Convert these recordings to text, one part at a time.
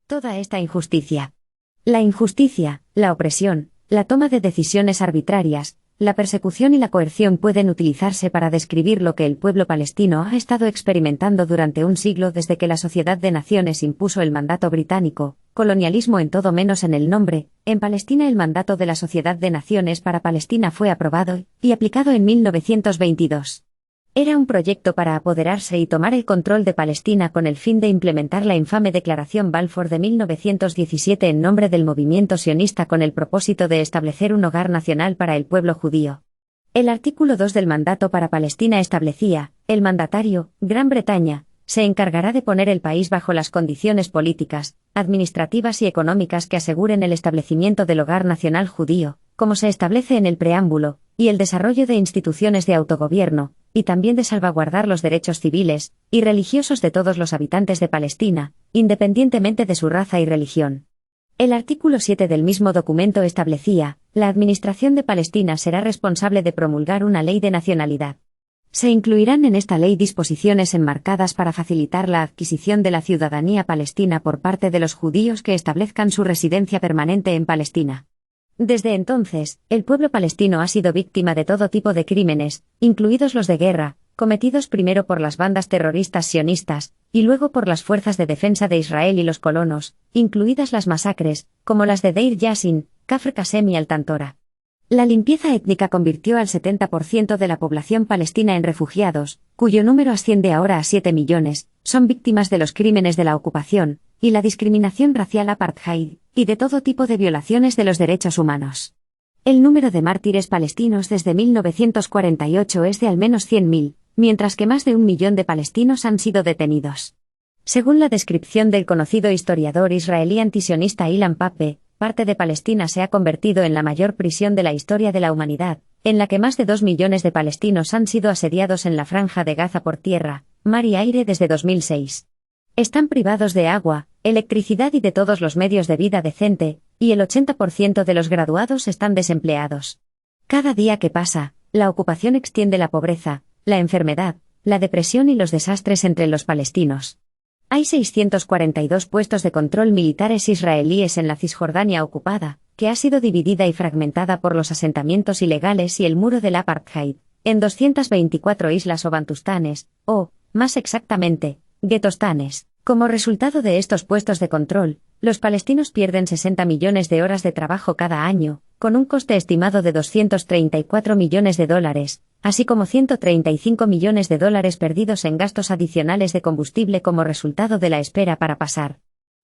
Toda esta injusticia. La injusticia, la opresión, la toma de decisiones arbitrarias, la persecución y la coerción pueden utilizarse para describir lo que el pueblo palestino ha estado experimentando durante un siglo desde que la Sociedad de Naciones impuso el mandato británico, colonialismo en todo menos en el nombre. En Palestina el mandato de la Sociedad de Naciones para Palestina fue aprobado y aplicado en 1922. Era un proyecto para apoderarse y tomar el control de Palestina con el fin de implementar la infame Declaración Balfour de 1917 en nombre del movimiento sionista con el propósito de establecer un hogar nacional para el pueblo judío. El artículo 2 del mandato para Palestina establecía: el mandatario, Gran Bretaña, se encargará de poner el país bajo las condiciones políticas, administrativas y económicas que aseguren el establecimiento del hogar nacional judío, como se establece en el preámbulo, y el desarrollo de instituciones de autogobierno, y también de salvaguardar los derechos civiles y religiosos de todos los habitantes de Palestina, independientemente de su raza y religión. El artículo 7 del mismo documento establecía: la Administración de Palestina será responsable de promulgar una ley de nacionalidad. Se incluirán en esta ley disposiciones enmarcadas para facilitar la adquisición de la ciudadanía palestina por parte de los judíos que establezcan su residencia permanente en Palestina. Desde entonces, el pueblo palestino ha sido víctima de todo tipo de crímenes, incluidos los de guerra, cometidos primero por las bandas terroristas sionistas, y luego por las fuerzas de defensa de Israel y los colonos, incluidas las masacres, como las de Deir Yassin, Kafr Qasem y Al-Tantora. La limpieza étnica convirtió al 70% de la población palestina en refugiados, cuyo número asciende ahora a 7 millones, son víctimas de los crímenes de la ocupación, y la discriminación racial apartheid, y de todo tipo de violaciones de los derechos humanos. El número de mártires palestinos desde 1948 es de al menos 100.000, mientras que más de 1 millón de palestinos han sido detenidos. Según la descripción del conocido historiador israelí antisionista Ilan Pappé, parte de Palestina se ha convertido en la mayor prisión de la historia de la humanidad, en la que más de 2 millones de palestinos han sido asediados en la Franja de Gaza por tierra, mar y aire desde 2006. Están privados de agua, electricidad y de todos los medios de vida decente, y el 80% de los graduados están desempleados. Cada día que pasa, la ocupación extiende la pobreza, la enfermedad, la depresión y los desastres entre los palestinos. Hay 642 puestos de control militares israelíes en la Cisjordania ocupada, que ha sido dividida y fragmentada por los asentamientos ilegales y el muro del apartheid, en 224 islas o bantustanes, o, más exactamente, guetostanes. Como resultado de estos puestos de control, los palestinos pierden 60 millones de horas de trabajo cada año, con un coste estimado de 234 millones de dólares, así como 135 millones de dólares perdidos en gastos adicionales de combustible como resultado de la espera para pasar.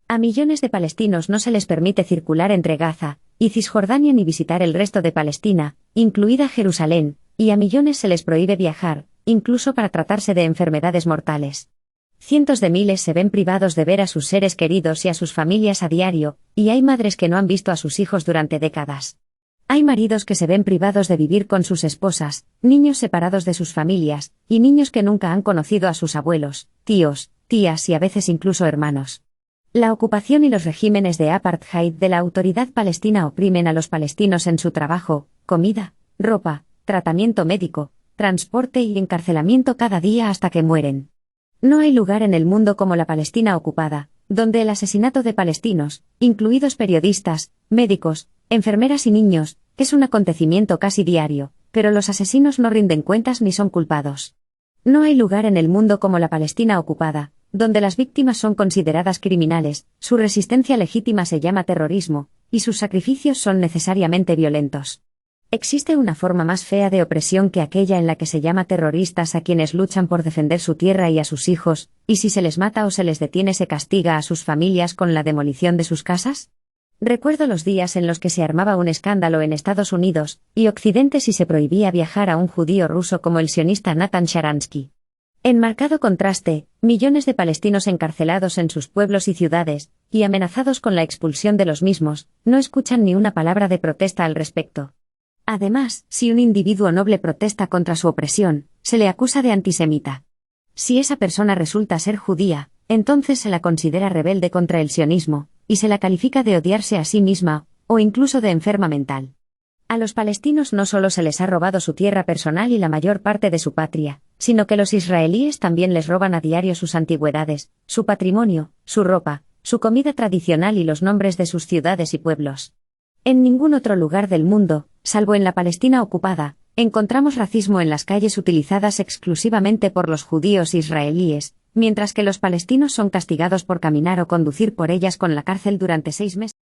A millones de palestinos no se les permite circular entre Gaza y Cisjordania ni visitar el resto de Palestina, incluida Jerusalén, y a millones se les prohíbe viajar, incluso para tratarse de enfermedades mortales. Cientos de miles se ven privados de ver a sus seres queridos y a sus familias a diario, y hay madres que no han visto a sus hijos durante décadas. Hay maridos que se ven privados de vivir con sus esposas, niños separados de sus familias, y niños que nunca han conocido a sus abuelos, tíos, tías y a veces incluso hermanos. La ocupación y los regímenes de apartheid de la autoridad palestina oprimen a los palestinos en su trabajo, comida, ropa, tratamiento médico, transporte y encarcelamiento cada día hasta que mueren. No hay lugar en el mundo como la Palestina ocupada, donde el asesinato de palestinos, incluidos periodistas, médicos, enfermeras y niños, es un acontecimiento casi diario, pero los asesinos no rinden cuentas ni son culpados. No hay lugar en el mundo como la Palestina ocupada, donde las víctimas son consideradas criminales, su resistencia legítima se llama terrorismo, y sus sacrificios son necesariamente violentos. ¿Existe una forma más fea de opresión que aquella en la que se llama terroristas a quienes luchan por defender su tierra y a sus hijos, y si se les mata o se les detiene se castiga a sus familias con la demolición de sus casas? Recuerdo los días en los que se armaba un escándalo en Estados Unidos y Occidente si se prohibía viajar a un judío ruso como el sionista Natan Sharansky. En marcado contraste, millones de palestinos encarcelados en sus pueblos y ciudades, y amenazados con la expulsión de los mismos, no escuchan ni una palabra de protesta al respecto. Además, si un individuo noble protesta contra su opresión, se le acusa de antisemita. Si esa persona resulta ser judía, entonces se la considera rebelde contra el sionismo, y se la califica de odiarse a sí misma, o incluso de enferma mental. A los palestinos no solo se les ha robado su tierra personal y la mayor parte de su patria, sino que los israelíes también les roban a diario sus antigüedades, su patrimonio, su ropa, su comida tradicional y los nombres de sus ciudades y pueblos. En ningún otro lugar del mundo, salvo en la Palestina ocupada, encontramos racismo en las calles utilizadas exclusivamente por los judíos israelíes, mientras que los palestinos son castigados por caminar o conducir por ellas con la cárcel durante 6 meses.